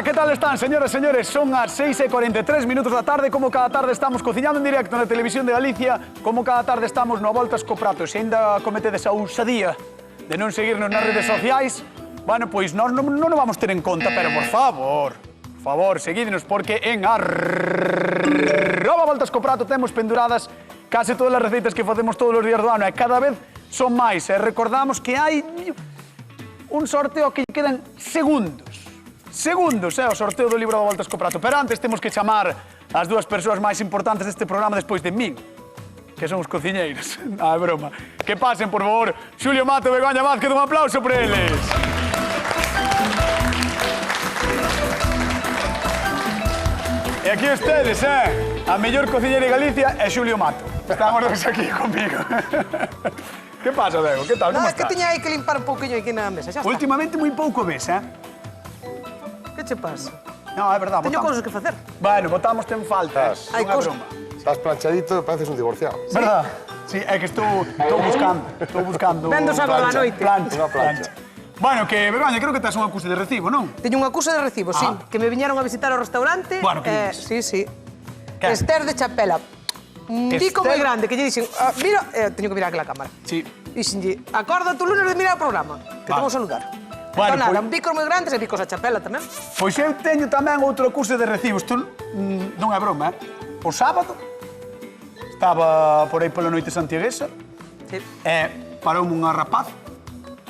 Hola, ¿qué tal están, señoras e señores? Son as 6:43 minutos da tarde. Como cada tarde estamos cociñando en directo na Televisión de Galicia. Como cada tarde estamos no Voltas co Prato. Se ainda cometedes a ousadía de non seguirnos nas redes sociais, bueno, pois non o vamos ter en conta, pero por favor, seguídenos, porque en @Voltas co Prato temos penduradas case todas as receitas que facemos todos os días do ano, e cada vez son máis. E recordamos que hai un sorteo que quedan segundos, o sorteo do libro da Voltas co Prato. Pero antes temos que chamar as dúas persoas máis importantes deste programa despois de min, que son os cociñeiros. Ah, é broma. Que pasen, por favor, Xulio Mato e Begoña Vázquez, un aplauso por eles. E aquí ustedes, a mellor cociñeira de Galicia é Xulio Mato. Estamos dos aquí conmigo. Que pasa, Bego? Que tal? Como Nada, que estás? tiña aí que limpar un pouquiño aquí na mesa, xa está. Últimamente moi pouco ves, Que che pasa? No, é verdad, Teño votamos. cousas que facer. Bueno, votamos ten falta, Hai non é cousas. broma. Estás planchadito e pareces un divorciado. Verdad? Sí, é que estou buscando... Vendo sábado á noite. Plancha. Unha plancha. Bueno, que, Begoña, creo que tes unha acuse de recibo, non? Teño unha acusa de recibo, sí, que me viñeron a visitar ao restaurante. Bueno, que dices? Sí. Que? Esther de Chapela. Un bico Esther? moi grande, que lle dixen, mira, teño que mirar aquela cámara. Sí. Dixenlle, acorda tu lunes de mirar o programa, que te Vale. vou saludar. Bueno, Entón, nada, pois- bicos moi grandes e bicos a Chapela tamén. Pois eu teño tamén outro acuse de recibo. Isto non é broma, O sábado estaba por aí pola noite santiaguesa Sí. e paroume unha rapaz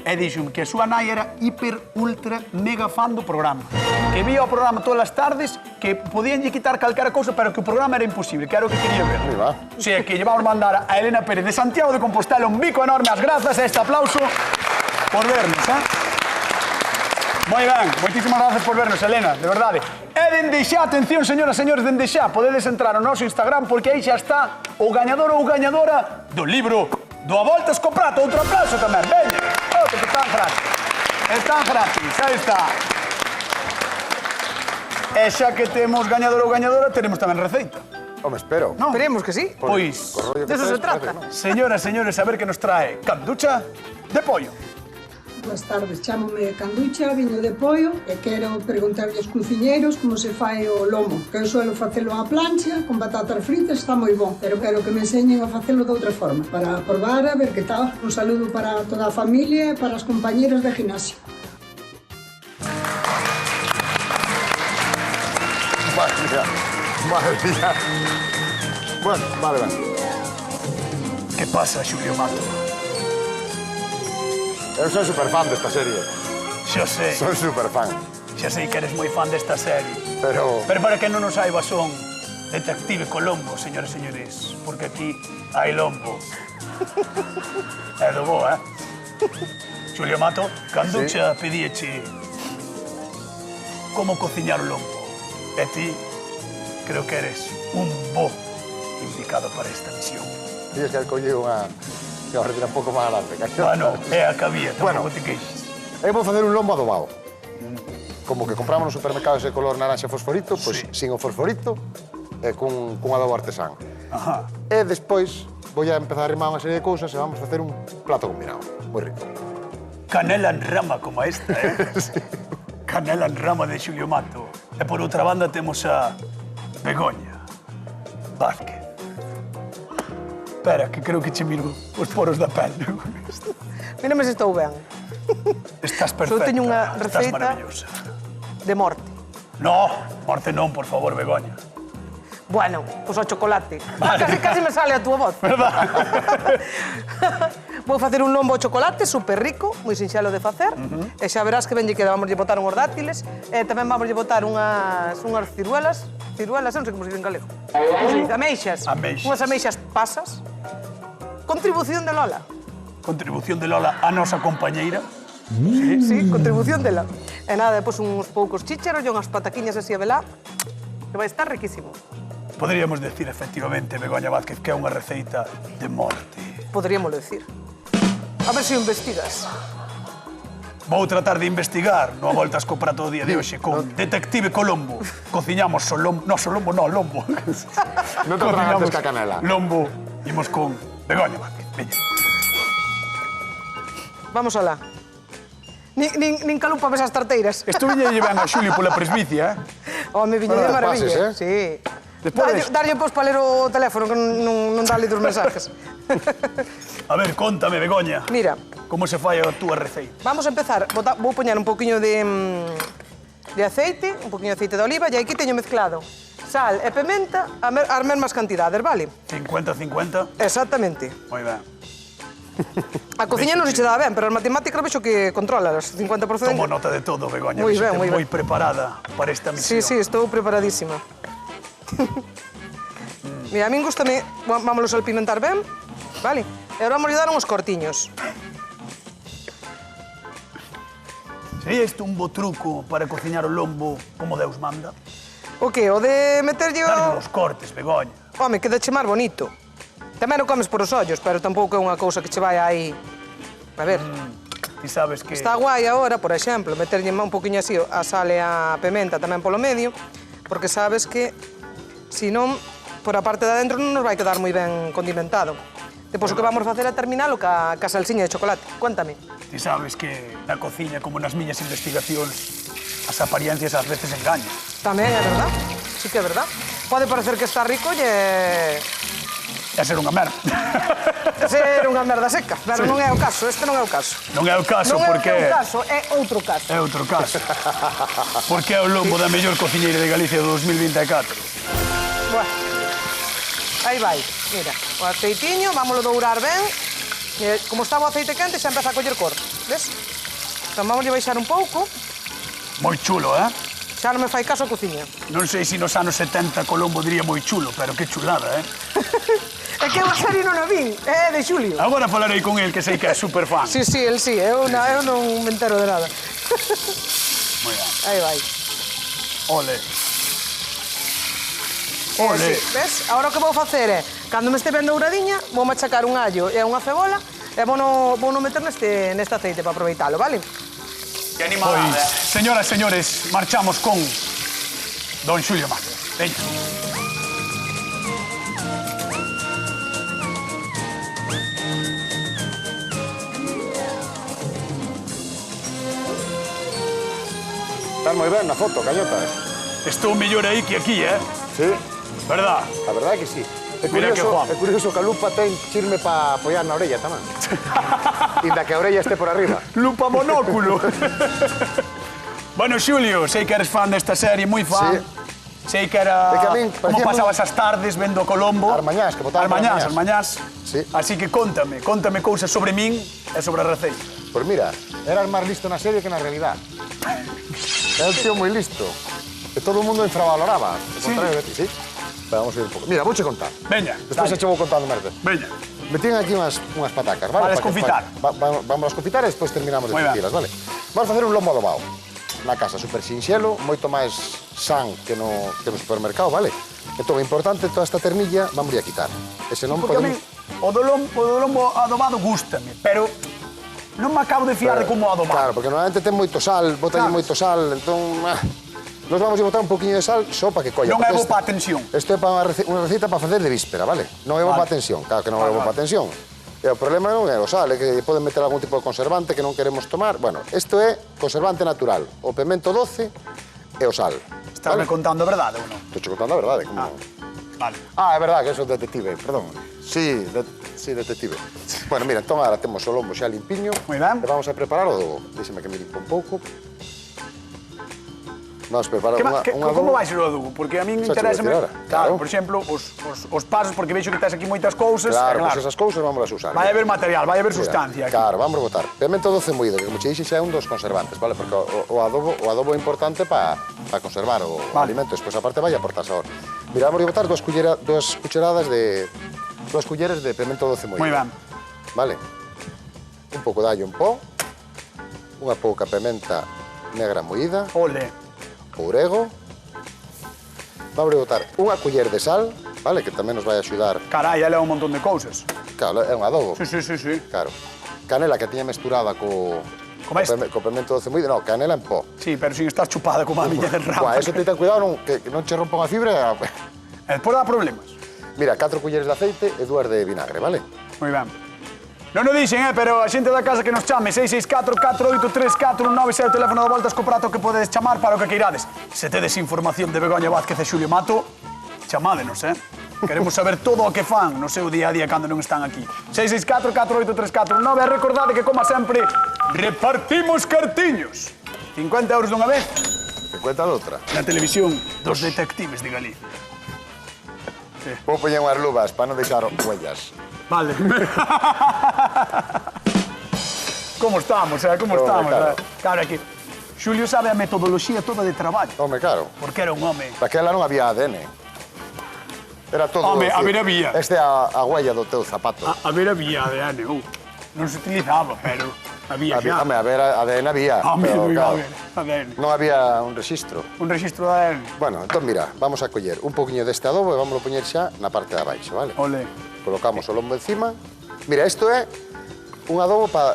e dixome que a súa nai era hiper, ultra, mega fan do programa. Que vía o programa todas as tardes, que podíanlle quitar calquera cousa, pero que o programa era imposible, que era o que quería ver. Aí va. Sí, é que llevamos mandar a Elena Pérez de Santiago de Compostela un bico enorme. As grazas e este aplauso por vernos, Moi ben, moitísimas grazas por vernos, Elena, de verdade. E dende xa, atención, señoras e señores, dende xa, podedes entrar ao noso Instagram, porque aí xa está o gañador ou gañadora do libro do A Voltas co Prato. Outro aplauso tamén, veña. Outro que están gratis. Están gratis, aí está. E xa que temos gañador ou gañadora, tenemos tamén receita. Home, espero. Non? Esperemos que sí. Pois, Co rollo que De eso tes, se trata. parece que non. señoras e señores, a ver que nos trae canducha de pollo. Boas tardes, chámome Canducha, viño de pollo e quero preguntarlle aos cociñeiros como se fai o lomo, que eu suelo facelo á plancha, con patatas fritas, está moi bon, pero quero que me enseñen a facelo de outra forma, para probar a ver que tal. Un saludo para toda a familia e para as compañeras de gimnasio. Madre mía. Bueno, vale. Que pasa, Xulio Mato? Eu son superfan desta serie. Xa sei. Son superfan. Xa sei que eres moi fan desta serie. Pero... Pero para que non nos saiba, son Detective Colombo, señores e señores. Porque aquí hai lombo. É do bo, Xulio Mato, canducha pedíeche como cociñar o lombo. E ti, creo que eres un bo indicado para esta misión. Dices que collí unha... que agora tira un pouco máis grande. Bueno, é a que había, Bueno. tampouco te queixes. Eu vou facer un lombo adobado. Como que compramos no supermercado ese color naranja fosforito, pois sin o fosforito e cun adobo artesán. Ajá. E despois vou a empezar a arrimar unha serie de cousas e vamos facer un plato combinado. Moi rico. Canela en rama como esta, Canela en rama de Xulio Mato. E por outra banda temos a Begoña Vázquez. Espera, que creo que che miro os poros da pele. Mírame se estou ben. Estás perfecta, teño unha estás receita. maravillosa. De morte. No, morte non, por favor, Begoña. Bueno, pois ao chocolate. Casi me sale a túa voz. Verdad? Vou facer un lombo ao chocolate, super rico, moi sinxelo de facer. E xa verás que benlle queda, vamos lle botar unhos dátiles. E tamén vamos lle botar unhas ciruelas. Ciruelas, non sei como se dice en galego. Como se dice? Ameixas. Ameixas. Unhas ameixas pasas. Contribución de Lola. Contribución de Lola a nosa compañeira. Sí, contribución dela. E nada, depois uns poucos chícharos e unhas pataquiñas así a velá, que vai estar riquísimo. Poderíamos decir, efectivamente, Begoña Vázquez, que é unha receita de morte. Poderíamoslo decir. A ver se o investigas. Vou tratar de investigar no A Voltas co Prato do día de hoxe con Detective Colombo. Cociñamos o lombo... No, o lombo, no, lombo. Non te atragantes ca canela. Lombo. Imos con Begoña Vázquez. Veña. Vamos alá. Nin calupa ves as tarteiras. Isto viña ben a Xulio pola presbicia, Home, viño de Bueno, maravilla. pases, Sí. Despois- Darlle pois para ler o teléfono, que non dá lidos mensajes. A ver, contame, Begoña. Mira, Como se fai a túa receita? vamos a empezar. Vou poñer un poquinho de aceite, un poquinho de aceite de oliva, e aquí teño mezclado sal e pimenta as mesmas cantidades, vale? 50-50? Exactamente. Moi ben. A cociña non se che dá ben, pero as matemáticas vexo que controlas, 50%. Tomo nota de todo, Begoña. Moi Vexo ben, que moi moi ben. preparada para esta Sí, misión. sí, estou preparadísima. Mira, a min gustame, vámonos salpimentar ben, vale? E agora vamos dar uns cortiños. Sería isto un bo truco para cociñar o lombo como Deus manda? O que? O de meterlle Darlle o... os cortes, Begoña. Home, quedache máis bonito. Tamén o comes por os ollos, pero tampouco é unha cousa que che vai aí... A ver, Ti sabes que... está guai agora, por exemplo, meterlle un poquinho así a sal e a pimenta tamén polo medio, porque sabes que, se non, por a parte de adentro non nos vai quedar moi ben condimentado. Depois o que vamos facer é terminalo ca salsiña de chocolate. Cuéntame. Ti sabes que na cociña, como nas miñas investigacións, as apariencias ás veces engañan. Tamén é verdad, sí que é verdad. Pode parecer que está rico e É ser unha merda. ser unha merda seca, pero non é o caso, este non é o caso. Non é o caso Non porque... é o caso, é outro caso. É outro caso. Porque é o lombo da mellor cociñeira de Galicia do 2024. Bueno, aí vai, mira, o aceitiño, vámoslo dourar ben. E, como está o aceite quente, xa empeza a coller cor, ves? Entón, vamos a baixar un pouco, Moi chulo, eh? xa non me fai caso a cociña. Non sei se nos anos 70 Colombo diría moi chulo, pero que chulada, eh? É que a serie non a vin, é de Xulio. Agora falarei con el, que sei que é super fan. Sí, sí, el sí, eu non me entero de nada. Moi ben. Aí vai. Ole. Sí, ves? Agora o que vou facer é, cando me este ben douradiña, vou machacar un allo e unha cebola e vou meter neste aceite para aproveitalo, vale? Que animada, señoras e señores, marchamos con Don Xulio Mata. Veña. Estás moi ben na foto, cañotas. Estou mellor aí que aquí, eh? Sí, Verdad? a verdade é que sí. Mira que guapo. É curioso que a lupa ten chirme para apoiar na orella tamén. Inda que a orella este por arriba. Lupa monóculo. Bueno, Xulio, sei que eres fan desta serie, moi fan. Sí. Sei que era... É que a min como parecía pasabas as tardes vendo Colombo. As mañás, que botaban As as mañás. Sí. Así que contame cousas sobre min e sobre a receita. Pois mira, eras máis listo na serie que na realidad. É un tío moi listo. E todo o mundo infravaloraba. Sí. Sí. Pero vamos a ir un pouco. Mira, vouche contar. Veña, Despois dale. se che vou contando merda. Veña. Metín aquí unhas patacas, vale? Para desconfitar. Vamos a desconfitar e despois terminamos de Moi ben. desconfilas, vale? Vamos a facer un lombo adobado. Na casa, super sinxelo, moito máis san que no supermercado, vale? Entón, é importante toda esta ternilla, vamos a quitar. E se non Porque a min podemos... o do lombo adobado gústame, pero non me acabo de fiar de como adobado. Claro, porque normalmente ten moito sal, botalle Claro. moito sal, entón... Nos vamos a botar un poquinho de sal só para que colla. Non é porque bo pa tensión. Isto é para unha receta para facer de víspera, vale? Non é bo Vale. para tensión, claro que non é Vale, bo para vale. tensión. E o problema non é o sal, é que poden meter algún tipo de conservante que non queremos tomar. Bueno, isto é conservante natural, o pemento doce e o sal. Estás me contando a verdade ou non? Estou contando a verdade, como... Vale. É verdade que é detective, perdón. Sí, detective. Bueno, mira, entón agora temos o lombo xa limpiño. Moi ben. E vamos a preparar o adobo. Déxeme que me limpo un pouco. Vamos a preparar un adobo. Como vai ser o adubo? Porque a min Xa che vou interesa... decir ahora. Claro, Claro. por exemplo, os pasos, porque veixo que tes aquí moitas cousas. Claro, e pois esas cousas vamos a usar. Vai haber material, vai haber Mira, sustancia aquí. Claro, vamos a botar. Pemento doce moído, que como che dixen xa é un dos conservantes, vale? Porque o adobo é importante para conservar o alimento, despois aparte vai aportar sabor. Mira, vamos a botar dúas cucheradas de pemento doce moído. Moi ben. Vale? Un pouco de allo en pó, unha pouca pementa negra moída, Ole. orego. Vamos a botar unha culler de sal, vale? Que tamén nos vai axudar. Carai, ela é un montón de cousas. Claro, é un adobo. Sí. Claro. Canela que tiña mesturada co este? pemento doce moído. No, canela en pó. Sí, pero sin estar chupada como a miña de Buah, rampa. eso ten cuidado que non che rompa unha fibra. E despois dá problemas. Mira, 4 culleres de aceite e 2 de vinagre, vale? Moi ben. Non o dixen, pero a xente da casa que nos chame 664-483-419 é o teléfono de voltas co prato que podedes chamar para o que queirades. Se tedes información de Begoña Vázquez e Xulio Mato, chamádenos, Queremos saber todo o que fan no seu día a día cando non están aquí. 664-483-419 e recordade que, como sempre, repartimos cartiños. 50 euros dunha vez. 50 de outra. Na televisión dos detectives de Galicia. Vou poñer unhas luvas para non deixar huellas. Vale. Como estamos, Como estamos, claro. Claro, aquí. Xulio sabe a metodoloxía toda de traballo. Home, claro. Porque era un home. Daquela non había ADN. Era todo... Home, a decir, ver, había. Este é a huella do teu zapato. A ver, había ADN, non se utilizaba, pero había xa. Home, a ver, ADN había. Home, pero, iba a claro, ver, ADN. non había un rexistro. Un registro de ADN. Bueno, entón, mira, vamos a coller un poquinho deste adobo e vamos a poñer xa na parte de abaixo, vale? Ole. Colocamos o lombo encima. Mira, isto é un adobo para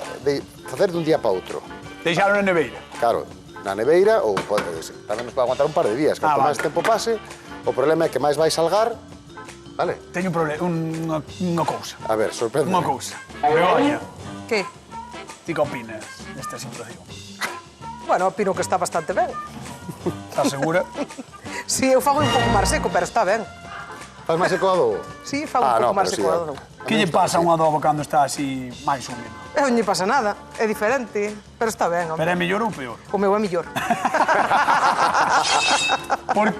facer dun día para outro. Deixaron na neveira. Claro, na neveira ou tamén nos pode aguantar un par de días. Canto vale. máis tempo pase, o problema é que máis vai salgar, vale? Teño un problema, unha cousa. A ver, sorprende. Unha cousa. Begoña, Que? ti que opinas desta situación? Bueno, opino que está bastante ben. Estás segura? Sí, eu fago un pouco máis seco, pero está ben. Faz máis seco o adobo? Sí, fago un pouco máis seco. pero Que lle pasa a un adobo cando está así máis húmedo? Non lle pasa nada, é diferente, pero está ben, Pero home. é mellor ou peor? O meu é millor. Por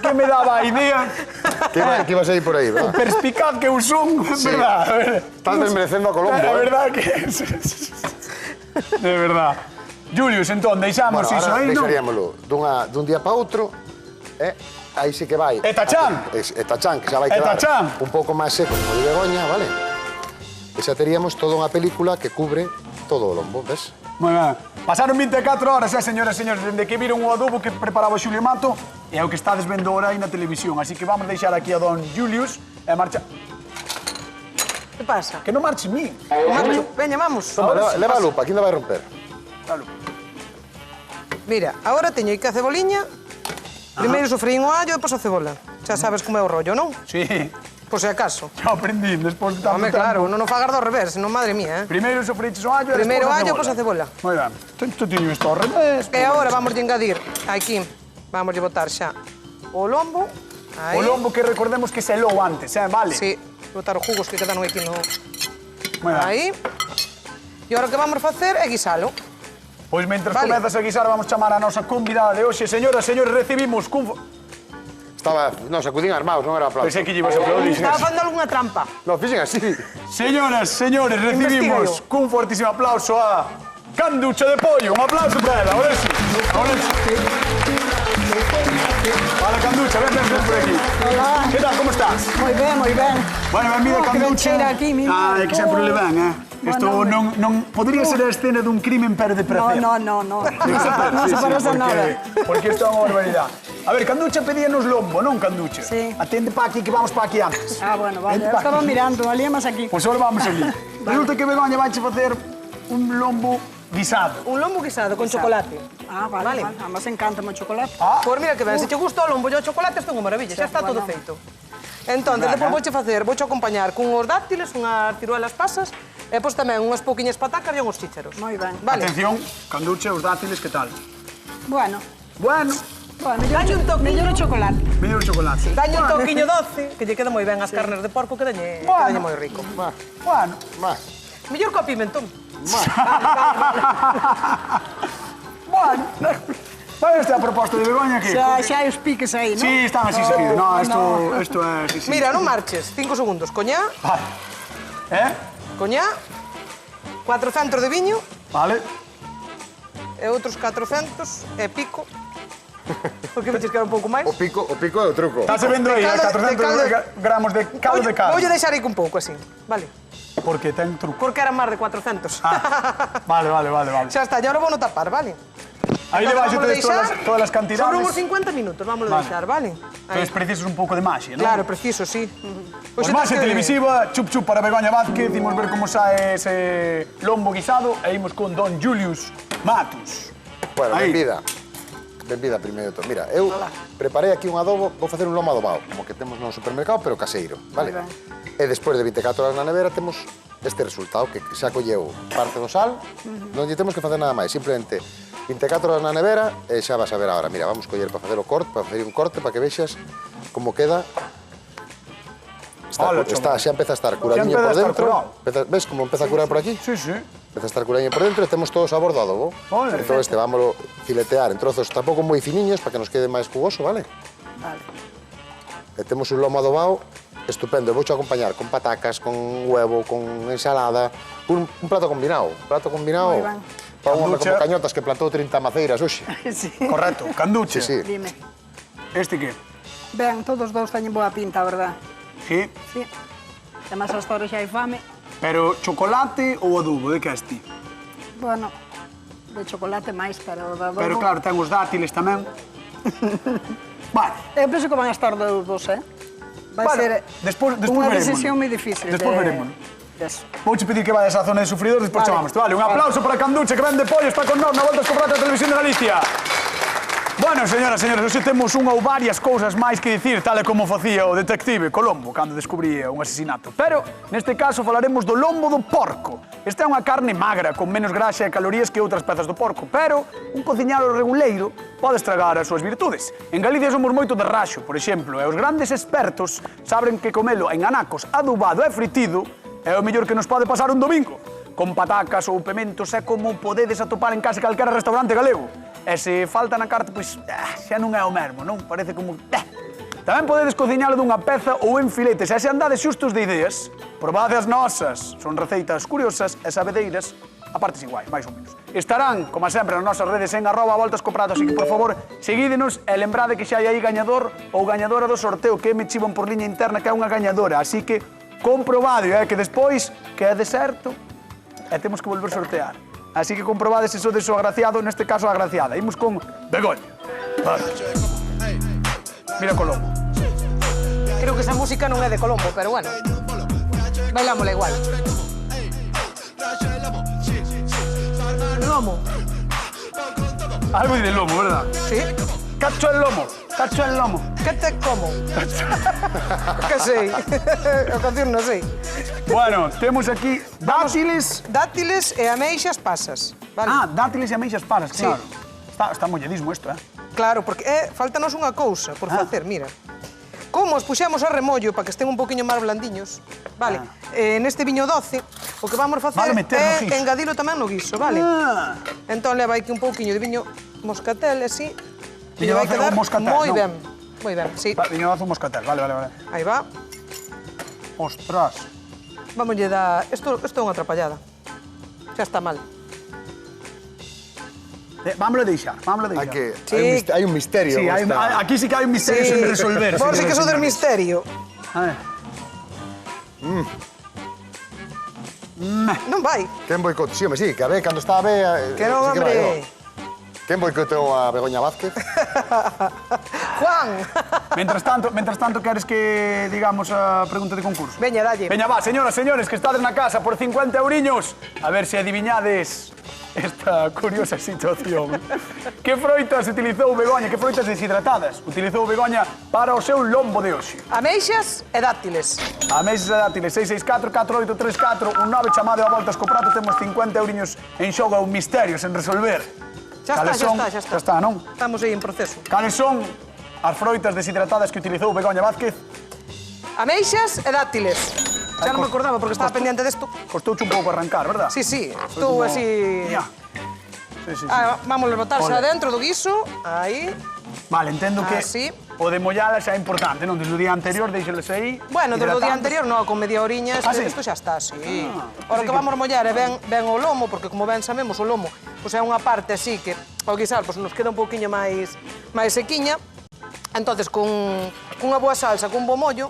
que me daba a idea Que ibas a ir por aí, verdad? perspicaz que eu son, Sí. verdad? Estás desmerecendo a Colombo, É verdad que... De verdad. Julius, entón, deixamos Bueno, iso ahora aí, non? deixaríamolo dun día para outro, aí sí que vai. E tachán. E tachán, que xa vai E quedar tachán. un pouco máis seco como de Begoña, vale? E xa teríamos toda unha película que cubre todo o lombo, ves? Moi ben. Pasaron 24 horas, señoras e señores, dende que viron o adobo que preparaba o Xulio Mato e é o que estades vendo ahora aí na televisión. Así que vamos deixar aquí a don Julius e marcha... Que pasa? Que non marche mí. Marcho, veña, vamos. Toma, leva a lupa, aquí ainda vai romper. Claro. Mira, agora teño aquí a ceboliña. Primeiro sofreín o allo e depois a cebola. Xa sabes como é o rollo, non? Sí, Por si acaso. xa aprendí despois de tanto Home, tempo. claro, non o fagas do revés, senón, madre mía, Primeiro sofriches o allo e Primeiro despois allo, pois a cebola. Moi ben. Isto tiño isto ao revés. E agora vamos a engadir aquí, vamos a botar xa o lombo. Aí. O lombo que recordemos que se helou antes, vale? Sí, botar os jugos que quedan aquí no... Moi ben. Aí. E agora o que vamos a facer é guisalo. Pois mentre Vale. comezas a guisar, vamos chamar a nosa convidada de hoxe. Señoras, señores, recibimos cun... Estaba, non, sacudín armados, non era aplauso. Pensei que lle ibas a aplaudir. Estaba facendo algunha trampa. Non, fixen así. Señoras, señores, recibimos Investígueo. cun fortísimo aplauso a Canducha de Pollo. Un aplauso para ela, ahora sí. Ahora sí. Hola, Canducha, ven por aquí. Hola. Que tal, como estás? Moi ben, moi ben. Bueno, benvida, Oh, que ben Canducha. cheira aquí, mira. É que sempre le ven, Isto Bueno, non podría ser a escena dun crimen, pero de prazer. No. Non se parece nada. Porque isto é unha barbaridade. A ver, Canducha pedíanos lombo, non, Canducha? Sí. Atende pa aquí, que vamos pa aquí antes. Ah, bueno, vale. Vente Eu pa estaba aquí. mirando, ali é máis aquí. Pois agora vamos ali. Resulta que Begoña vai facer un lombo guisado. Un lombo guisado con chocolate. Ah, vale. Además encanta o chocolate. Pois mira que ben, se che gusta o lombo e o chocolate, isto é unha maravilla, xa está todo Bueno. feito. Entón, Ben, depois vouche acompañar cun os dátiles, unhas ciruelas pasas, e depois tamén unhas pouquiñas patacas e uns chícharos. Moi ben. Vale. Atención, Canducha, os dátiles, que tal? Bueno, Bueno, Dalle un toque. mellor o chocolate. medio chocolate. Dalle un toquiño doce, que lle queda moi ben as carnes de porco, que dalle moi rico. Bueno. Más. Mellor co pimentón. Bueno. Vai esta a proposta de Begoña que... Xa hai os piques aí, non? Sí, están así seguidos. No, esto é... Sí, sí. Mira, non marches, 5 segundos. Coñá, Vale. coñá, 400 de viño Vale. e outros 400 e pico. Porque me quero un pouco máis. O pico é o truco. Estás vendo aí, De caldo- 400 de caldo- gramos de caldo de carne. Voulle deixar aí un pouco así, vale? Porque ten truco. Porque eran máis de 400. Vale. Xa está, e agora vou no tapar, vale? Aí Entón, debaixo vámolo tedes deixar todas as cantidades. Sobre uns 50 minutos, vámoslo Vale. deixar, vale? Aí. Entonces precisas un pouco de maxia, non? Claro, preciso, sí. Pois máis televisiva, chup chup para Begoña Vázquez, imos ver como sae ese lombo guisado e imos con don Julius Matus. Bueno, Aí. benvida primeiro de todo. Mira, eu preparei aquí un adobo, vou facer un lomo adobado, como que temos no supermercado, pero caseiro, vale? Moi ben. E despois de 24 horas na nevera temos este resultado, que xa colleu parte do sal, non lle temos que facer nada máis, simplemente 24 horas na nevera e xa vas a ver agora. Mira, vamos coller para facer o corte, para facer un corte, para que vexas como queda. Xa empeza a estar curadiño por dentro. Ves como empeza a curar por aquí? Sí, sí. Empeza a estar curadiño por dentro e temos todo o sabor do adobo. Entón vámoslo filetear en trozos tampouco moi finiños para que nos quede máis jugoso, vale? Vale. E temos un lomo adobado estupendo. Voucho acompañar con patacas, con huevo, con ensalada. Un plato combinado. Moi ben. Para un home como Cañotas que plantou 30 maceiras hoxe. Sí. Correcto, canduche. Sí. Dime. Este que? Ben, todos dous teñen boa pinta, verdad? Sí. Sí. Además, hasta ahora xa hai fame. Pero chocolate ou adubo, de que és ti? Bueno, de chocolate máis, pero de adobo... Pero claro, ten os dátiles tamén. Vale. Eu penso que van a estar dos, Vai ser despois unha veremos. decisión moi difícil. Despois veremos. Eso. Vouche pedir que vayas á zona de sufridores, despois chamamos. Vale, un aplauso para Canduche, que vende pollo, está con nós na Volta Escobrata da Televisión de Galicia. Bueno, señoras e señores, hoxe temos unha ou varias cousas máis que dicir, tal e como facía o detective Colombo cando descubría un asesinato. Pero, neste caso, falaremos do lombo do porco. Esta é unha carne magra, con menos graxa e calorías que outras pezas do porco, pero un cociñalo reguleiro pode estragar as súas virtudes. En Galicia somos moito de raxo, por exemplo, e os grandes expertos saben que comelo en anacos adubado e fritido é o mellor que nos pode pasar un domingo. Con patacas ou pementos é como podedes atopar en case calquera restaurante galego. E se falta na carta, pois xa non é o mesmo, non? Parece como... Tamén podedes cociñalo dunha peza ou en filetes. E se andades xustos de ideas, probade as nosas. Son receitas curiosas e sabedeiras a partes iguais, máis ou menos. Estarán, como sempre, nas nosas redes en @voltascoprato, así que, por favor, seguídenos e lembrade que xa hai aí gañador ou gañadora do sorteo que me chivan por liña interna que é unha gañadora. Así que comprobade, que despois que é deserto e temos que volver a sortear. Así que comprobades eso de so agraciado, neste caso agraciada. Imos con Begoña. Vale. Mira Colombo. Creo que esa música non é de Colombo, pero bueno. Bailámosla igual. Lomo. Algo de lomo, verdad? Sí. Cacho el lomo. Cacho el lomo. Que te como? Que sei. A canción non sei. Bueno, temos aquí dátiles. Dátiles e ameixas pasas. Vale? Ah, dátiles e ameixas pasas, Sí. claro. Está molledismo isto, Claro, porque faltanos unha cousa por facer, mira. Como os puxemos a remollo para que estén un poquinho máis blandiños, vale? Neste viño doce, o que vamos facer Vale meter no guiso. engadilo tamén no guiso, vale? Entón leva aquí un pouquiño de viño moscatel, así. Viño vai doce quedar ou moscatel, moi non? ben. Moi ben, sí. Viño doce moscatel, vale. Aí va. Ostras. Vámoslle dar... Isto é unha atrapallada. Xa está mal. Vámoslo deixar. Sí. Hai un misterio. Sí, aquí sí que hai un misterio sen resolver. Vos sí que sou del misterio. A ver. Non vai. Quen boicot? Sí, home, sí, que a ver, cando está a ver... Que non, hombre. Quen boicotou a Begoña Vázquez? Juan. Mientras tanto, queres que digamos a pregunta de concurso? Veña, dalle. Veña, va, señoras, señores, que estades na casa por 50 euriños. A ver se adiviñades esta curiosa situación. Que froitas utilizou Begoña, que froitas deshidratadas utilizou Begoña para o seu lombo de hoxe? Ameixas e dátiles. Ameixas e dátiles, 664-4834, un 9 chamado a Voltas co Prato, temos 50 euriños en xogo, un misterio sen resolver. Xa está, non? Estamos aí en proceso. Cales son as froitas deshidratadas que utilizou Begoña Vázquez? Ameixas e dátiles. Xa non me acordaba porque estaba pendiente desto. Costouche un pouco arrancar, verdad? Sí, estou así... Sí. Vamos a botar xa dentro do guiso. Aí. Vale, entendo que Así. o de mollada xa é importante, non? Desde o día anterior, deixeles aí. Bueno, desde o día hidratantes. anterior, non, con media oriña, sí? isto xa está, sí. así Ora que que- vamos a mollar é ben o lomo, porque como ben sabemos, o lomo pois é unha parte así que ao guisar pois nos queda un pouquiño máis sequiña. Entonces, con unha boa salsa, con un bo mollo,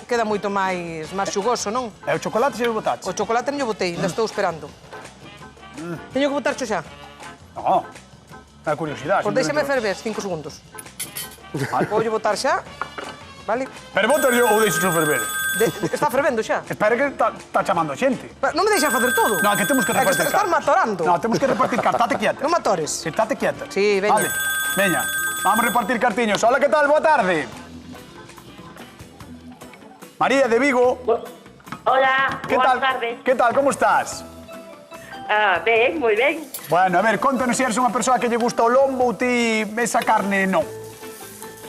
queda moito máis xugoso, non? E o chocolate xa o botache? O chocolate non o botei, ainda estou esperando. Teño que botar xa? No, é curiosidade. Pois déxame ferver 5 segundos. Vou botar xa, vale? Pero botas ou deixes o ferver? Está fervendo xa. Espera que está chamando a xente. Non me deixa facer todo. No, que temos que repartir É que estás matorando. No, temos que repartir cartas. Tate quieta. Non me atores. Estate quieta. Sí, veña. Vale, veña. Vamos a repartir cartiños. Hola, que tal? Boa tarde. María de Vigo. Hola, ¿Qué buenas tal? tardes. ¿Qué tal? ¿Cómo estás? Ben, moi ben. Bueno, a ver, contanos se eres unha persoa que lle gusta o lombo ou ti esa carne non.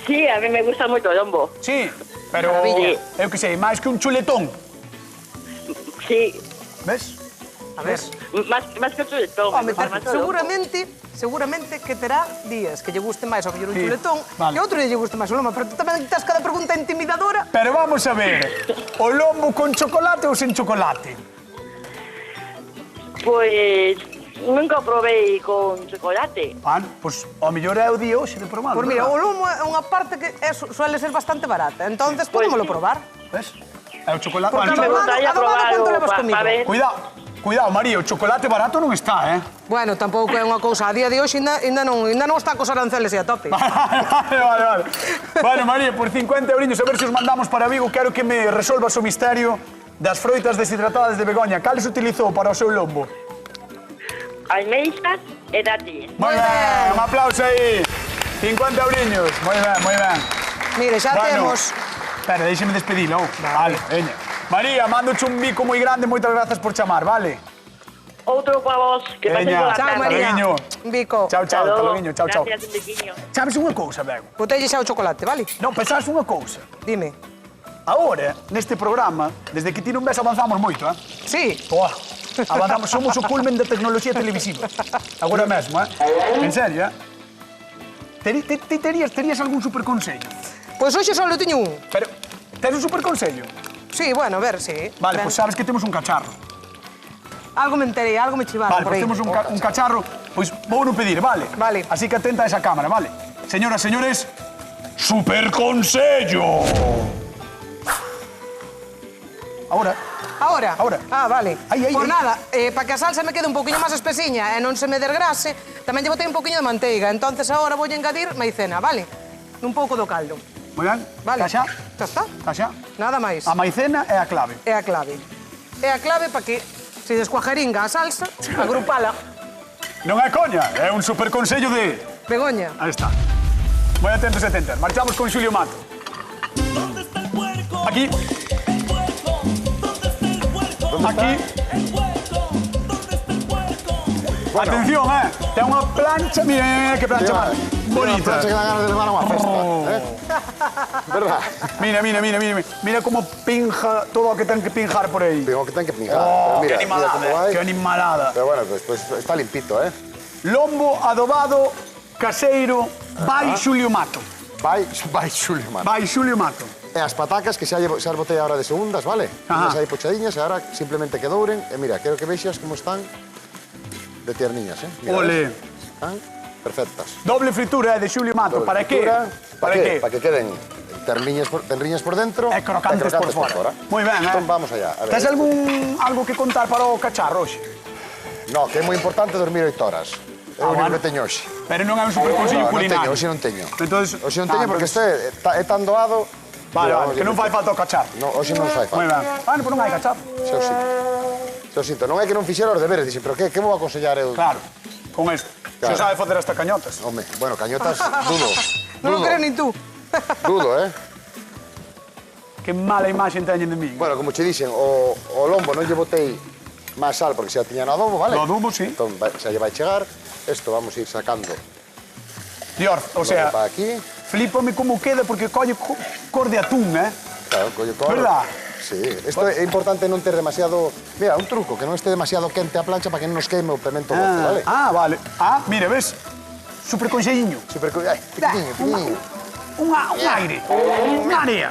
Sí, a mí me gusta moito o lombo. Sí, pero Maravilla. eu que sei, máis que un chuletón. Sí, Ves? A ver. más que o chuletón. Home, me gusta máis o lombo. seguramente que terá días que lle guste máis ao mellor un Sí, chuletón vale. e outro día lle guste máis o lomo, pero tú tamén estás cada pregunta intimidadora. Pero vamos a ver, o lombo con chocolate ou sen chocolate? Pues nunca probei con chocolate. Pois o mellor é o día hoxe de probarlo. Pois mira, verdad? o lomo é unha parte que suele ser bastante barata, entonces Pois podémoslo sí. probar. Ves? É o chocolate... Porque Me Bueno, gustaría adobado, probarlo ¿cuánto levas comigo? para ver. cuidado, María, o chocolate barato non está, Bueno, tampouco é unha cousa, a día de hoxe ainda non está cos aranceles e a tope. Vale. Bueno, María, por 50 euriños, a ver se os mandamos para Vigo, quero que me resolvas o misterio das froitas deshidratadas de Begoña. Cales utilizou para o seu lombo? Almeixas e dátiles. Moi ben, un aplauso aí. 50 euriños. Moi ben. Mire, xa temos... Espera, deixeme despedilo. Vale, veña. María, mándoche un bico moi grande, moitas grazas por chamar, vale? Outro para vos, que pasen Veña. boa Chao, tarde. María. Loguiño. Un bico. Chao, Hasta logo. loguiño, chao. Gracias, un biquiño. Sabes unha cousa, Bego? Botelle xa o chocolate, vale? Non, pensabas unha cousa. Dime. Ahora, neste programa, desde que ti non ves avanzamos moito, Sí. Toa. Avanzamos, somos o culmen da tecnoloxía televisiva. Agora mesmo, En serio, Terías algún superconsello? Pois hoxe só teño un. Pero, tes un superconsello? Sí, bueno, a ver, sí. Vale, Ben. pois sabes que temos un cacharro. Algo me enterei, algo me chivaron Vale, por pois aí. temos un cacharro, pois vou non pedir, vale? Vale. Así que atenta a esa cámara, vale? Señoras, señores, superconsello. Ahora. Ahora? Ah, vale. Aí, Por aí. nada, para que a salsa me quede un poquinho máis espesiña e non se me desgrase, tamén lle botei un poquinho de manteiga. Entonces agora vou engadir maicena, vale? Un pouco do caldo. Moi ben. Vale. Está xa? Xa está. Está xa? Nada máis. A maicena é a clave. É a clave. É a clave para que se descuajaringa a salsa, agrupala. Non é coña, é un superconsello de... Begoña. Ahí está. Moi atentos e atentas. Marchamos con Xulio Mato. ¿Dónde está el puerco? Aquí, El puerco. ¿Dónde está el puerco? aquí. El puerco. ¿Dónde está el puerco? Atención, ten unha plancha, mira, que plancha Mira, máis bonita. Parece que da ganas de levar a unha festa, Verdad? Mira como pinja todo o que ten que pinjar por aí. Tengo que ten que pingar. Oh, Pero que mira como animalada, vai. que animalada. Pero bueno, pues está limpito, Lombo adobado caseiro by Xulio Mato. Vai Xulio, mano. By Xulio Mato. E as patacas que xa as botei ahora de segundas, vale? Ajá. Tiñas aí pochadiñas e ahora simplemente que douren. E mira, quero que vexas como están de tierniñas, Mira, Ole. ves? Están perfectas. Doble fritura de Xulio Mato. Doble Para qué? fritura. Para qué? Para que queden tenriñas por dentro E crocantes por fora. Moi ben, Entón vamos allá. A ver, Tes algo que contar para o cacharro hoxe? No, que é moi importante dormir 8 horas. É o único vale. que teño hoxe. Pero non é un superconsello Non teño, culinario. hoxe non teño. Entonces, Hoxe non teño porque é tan doado. Vale, que non fai falta o cacharro. No, hoxe non fai Moi falta. ben. Bueno, pois non hai cacharro. Xa o sinto. Xa o sinto. Non é que non fixera os deberes, dixen, pero que vou aconsellar eu? Claro, con esto. Claro. Se sabe facer hasta cañotas. Home, bueno, cañotas, dudo. Non lo creo nin tú. Dudo, Que mala imaxe teñen de mí. Bueno, como che dixen, o lombo non lle botei máis sal porque xa tiña no adobo, vale? No adobo, sí. Entón, xa lle vai chegar. Isto vamos a ir sacando. Dior, o sea, para aquí. flipame como queda porque colle cor de atún, Claro, colle cor. Verdad? Sí, isto é importante non ter demasiado... Mira, un truco, que non este demasiado quente a plancha para que non nos queime o pemento doce, vale? Vale. Mira, ves? Super conselliño. Ai, pequeniño, pequeniño. Un aire. Unha área.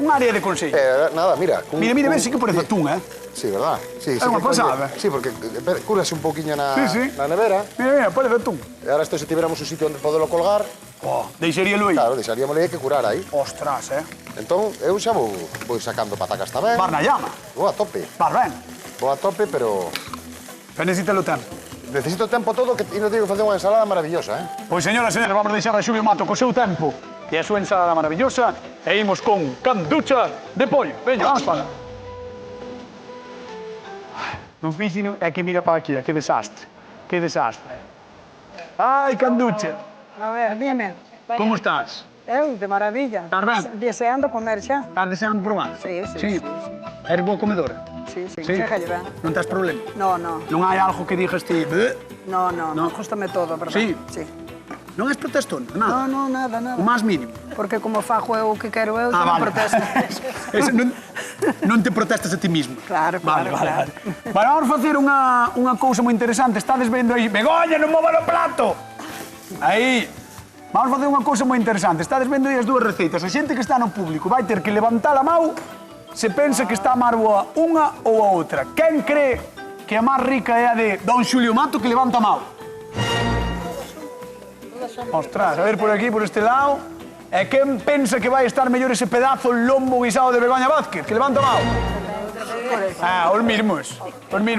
Unha área de consello. Nada, mira. Mira, ves, sí que parece atún, Sí, verdad? Sí, É unha pasada. Sí, porque curase un pouquiño na Sí. nevera. Mira, parece atún. E ahora isto se tiveramos un sitio onde podelo colgar, Deixaríalo aí. claro, deixaríamosle aí que curar aí. Ostras, Entón, eu xa vou sacando patacas tamén. Bar na llama. Vou a tope. Bar ben. Vou a tope, pero Pero necesita o tempo. necesito tempo todo que e non digo facer unha ensalada maravillosa, Pois, señoras e señores, vamos deixar a Xulio Mato co seu tempo e a súa ensalada maravillosa e imos con canducha de pollo. Veña, vamos para. Non fixino, é que mira para aquí, que desastre. Que desastre. Ai, canducha, A ver, dime. como estás? Eu, de maravilla. Estás ben? Deseando comer xa. Estás deseando probar? Sí. Eres boa comedora? Sí, chegalle ben. Non tens problema? No. Non hai algo que digas ti... No, gústame todo, verdad? Sí? Sí. Non és protestón? Nada? No, nada. O máis mínimo? Porque como fajo eu o que quero eu, Ah, non vale. protesto. Ese non te protestas a ti mismo. Claro. Vale. Bueno, vamos facer unha cousa moi interesante. Estades vendo aí... Begoña, non mova o plato! Aí. Vamos facer unha cousa moi interesante. Estades vendo aí as dúas receitas. A xente que está no público vai ter que levantar a mão se pensa que está máis boa unha ou a outra. Quen cree que a máis rica é a de Don Xulio Mato, que levanta a mão? Ostras, a ver por aquí, por este lado. E quen pensa que vai estar mellor ese pedazo lombo guisado de Begoña Vázquez? Que levanta a mão. Ah, os mismos.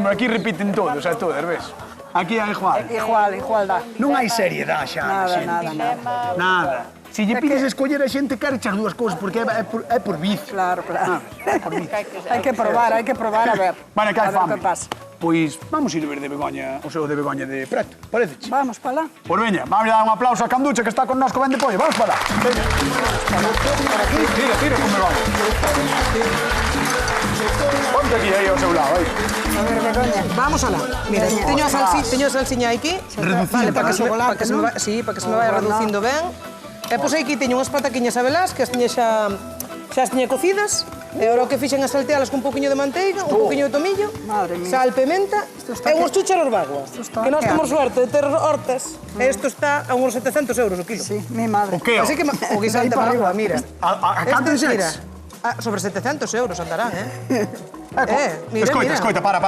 Aquí repiten todos, todas, ves? Aquí é igual. Igual dá. Non hai seriedade xa na xente. Nada. Se lle pides escoller a xente, quere echar dúas cousas, porque é por vicio. Claro. É por vicio. Hai que probar, a ver. Vale, que hai A ver fame. que pasa. Pois vamos ir ver de Begoña, o seu de Begoña de Preto, parece? Vamos para lá. Pois veña, vamos dar un aplauso a Canducha que está con nós co Ben de Pollo. Vamos para lá. Veña. Por aquí, tira con Begoña. Ponte aquí, aí ao seu lado, aí. A ver, Begoña. Vamos alá. Mira, teño a salsiña aquí. Vale, para que se me vaya reducindo ben. E pois aquí teño unhas pataquiñas a velás que as tiña xa as tiña cocidas. E agora o que fixen a saltealas con un poquinho de manteiga, un poquinho de tomillo, Madre mía. sal, pementa e uns chúcharos baguas. Que nós temos suerte de ter hortas. E isto está a uns 700 euros o kilo. Sí, mi madre. O que? Así que o guisante para arriba, mira. A canto Este, de mira, sex? sobre 700 euros andarán, mira, Escoita, para.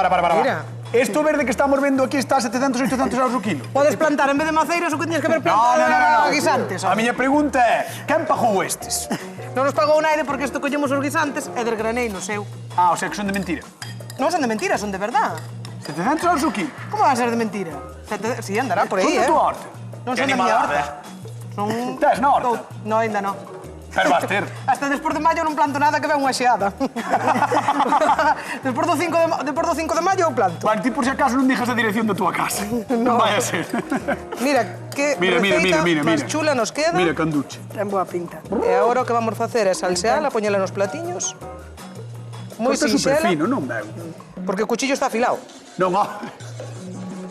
Mira. Esto verde que estamos vendo aquí está a 700, 800 euros o kilo. Podes plantar en vez de maceiras o que tiñas que haber plantado No. guisantes. A miña pregunta é, quen pagou estes? Non nos pagou naide porque isto collemos os guisantes e desgranei no seu. Ah, o sea, que son de mentira. Non son de mentira, son de verdad. 700 euros o kilo. Como vai a ser de mentira? Sí, andará por aí, Son de tu horta. Non Que son da miña animalada, horta. Son... Tes na horta? No, ainda non. Pero vas ter. Hasta despois de maio non planto nada que ve unha xeada. Despois do 5 de maio eu planto. Vale, ti por si acaso non dijas a dirección da túa casa. Non vai a ser. Mira, que Mira. receita máis chula nos queda. Mira, Canduche. Ten boa pinta. E agora o que vamos facer é salseala, poñela nos platiños. Moi Corta super sinxela, fino, non, meu? porque o cuchillo está afilado. Non,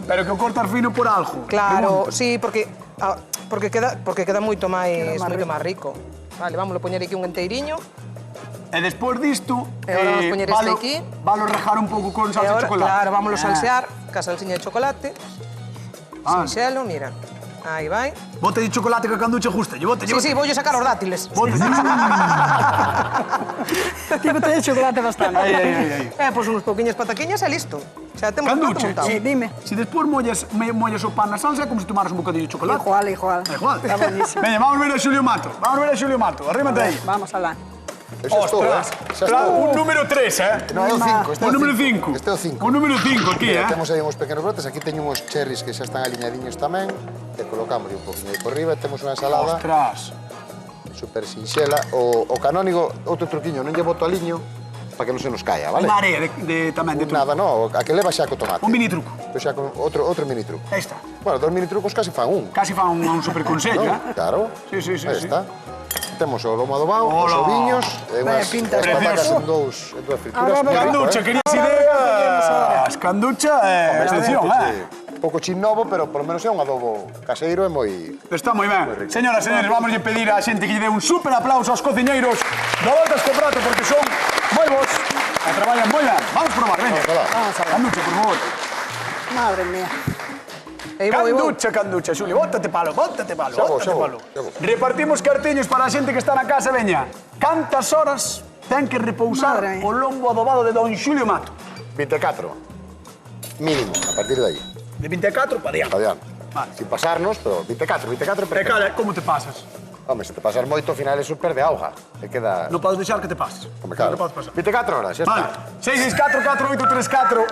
pero que o cortas fino por algo. Claro, sí, porque queda moito máis rico. Vale, vámoslo poñer aquí un enteiriño. E despois disto, E agora vamos poñer este aquí. Valo rejar un pouco con E salsa de agora, chocolate. claro, vámoslo salsear ca salsiña de chocolate. Ah. Sinxelo, mira. Aí vai. Bote de chocolate que a Canduche gusta. Sí, voulle sacar os dátiles. Tipo, ten chocolate bastante. Aí. Pois uns pouquiñas pataquiñas e listo. Xa temos o plato Canduche, montado. Sí, dime. Si despois mollas o pan na salsa, é como se tomaras un bocadillo de chocolate. Igual. É igual. Está buenísimo. Veña, vamos ver a Xulio Mato. Arrímate aí. Vamos alá. Eso es todo, Ostras, Xa claro, estou. un número 3, No, é o 5. Un número 5. Este é o 5. Un número 5 aquí, Temos aí uns pequenos brotes, aquí teño uns cherries que xa están aliñadiños tamén, e colocamos un poquinho aí por riba, temos unha ensalada Ostras. super sinxela. O canónigo, outro truquiño, non lle boto aliño para que non se nos caia, vale? Unha área tamén de truco. Nada, no, a que leva xa co tomate. Un mini truco. Pois xa con outro mini truco. Aí está. Bueno, 2 mini trucos casi fan un. Casi fan un super consello, ¿no? Claro. Sí. Aí está. Temos o lomo adobado, os Hola. oviños, e unhas pinta patacas precioso. en dúas frituras. Ahora moi rico, Canducha, querías ideas. Canducha, atención, Un pouco chin novo, pero polo menos é un adobo caseiro e moi... Está moi ben. rico. Señoras e señores, vamos a pedir á xente que lle dé un super aplauso aos cociñeiros do Voltas co Prato, porque son moi bons e traballan moi ben. Vamos probar, veña. Vamos alá. Canducha, por favor. Madre mía. Aí vou. Canducha, Xulio, bótate palo. Xa vou. Repartimos cartiños para a xente que está na casa, veña. Cantas horas ten que repousar Madre mía. o lombo adobado de Don Xulio Mato? 24. Mínimo, a partir de aí. De 24 para diante. Adiante. Vale. Sin pasarnos, pero 24 E perfecto. cala, como te pasas? Home, se te pasas moito, ao final é super de auga. Te queda... Non podes deixar que te pases. Home, claro. Non podes pasar. 24 horas, xa Vale. está.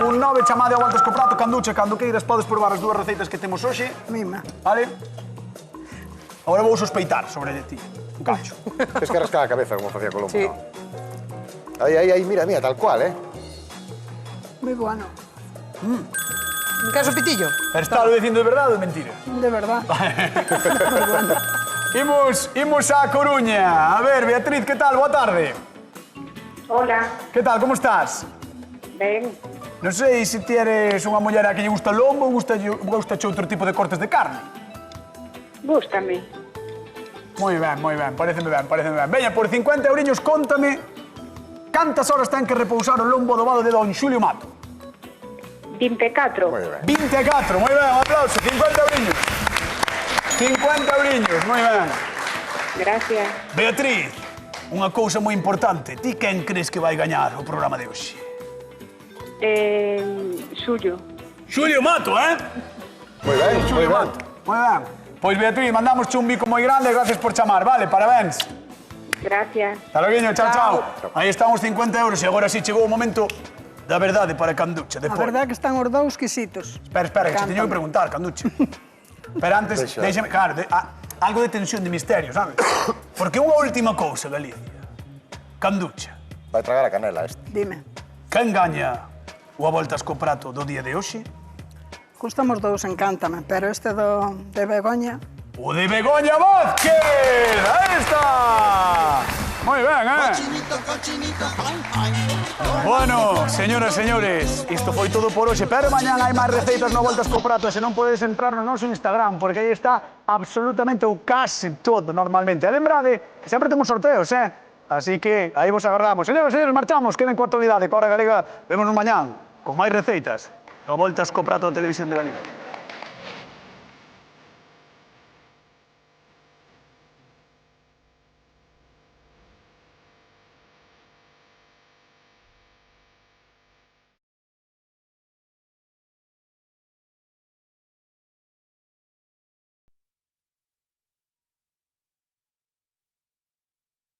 664-4834-19, chamade ao Voltas co Prato, Canducha, cando queiras podes probar as dúas receitas que temos hoxe. Mima. Vale? Agora vou sospeitar sobre ti. Un cacho. Tens que rascar a cabeza, como facía Colombo. Sí. Aí, mira, tal cual, Muy bueno. Queres o pitillo? Pero está lo dicindo de verdade ou de mentira? De verdad. Imos a Coruña. A ver, Beatriz, que tal? Boa tarde. Hola, Que tal, como estás? ben. Non sei se ti eres unha muller a que lle gusta o lombo ou gusta outro tipo de cortes de carne. Gústame. Moi ben, pareceme ben. Veña, por 50 euriños, contame cantas horas ten que repousar o lombo adobado de don Xulio Mato. 24. Moi ben. 24, moi ben, un aplauso, 50 euriños. 50 euriños, moi ben. Gracias. Beatriz, unha cousa moi importante. Ti quen crees que vai gañar o programa de hoxe? Suyo. Xulio Mato, eh? Moi ben, moi Xulio ben. Mato. Moi ben. Pois Beatriz, mandamos un bico moi grande e gracias por chamar, vale? Parabéns. Gracias. Hasta loguiño, chao. Aí están os 50 euros e agora sí chegou o momento da verdade para Canducha. A verdade que están os dous quisitos. Espera, que te teño que preguntar, Canducha. Pero antes, déxame, claro, algo de tensión, de misterio, sabes? Porque unha última cousa, Galicia. Canducha, Vai tragar a canela este. Dime. quen gaña o a voltas co prato do día de hoxe? Gustamos dous, encántame, pero este de Begoña... O de Begoña Vázquez! Aí está! Moi ben, Bueno, señoras e señores, isto foi todo por hoxe, pero mañán hai máis receitas no Voltas co Prato e se non podedes entrar no noso Instagram, porque aí está absolutamente ou case todo normalmente. E lembrade que sempre temos sorteos, Así que aí vos agardamos. Señoras e señores, marchamos, queden coa actualidade, Cora Galega, vémonos mañán con máis receitas no Voltas co Prato da Televisión de Galicia.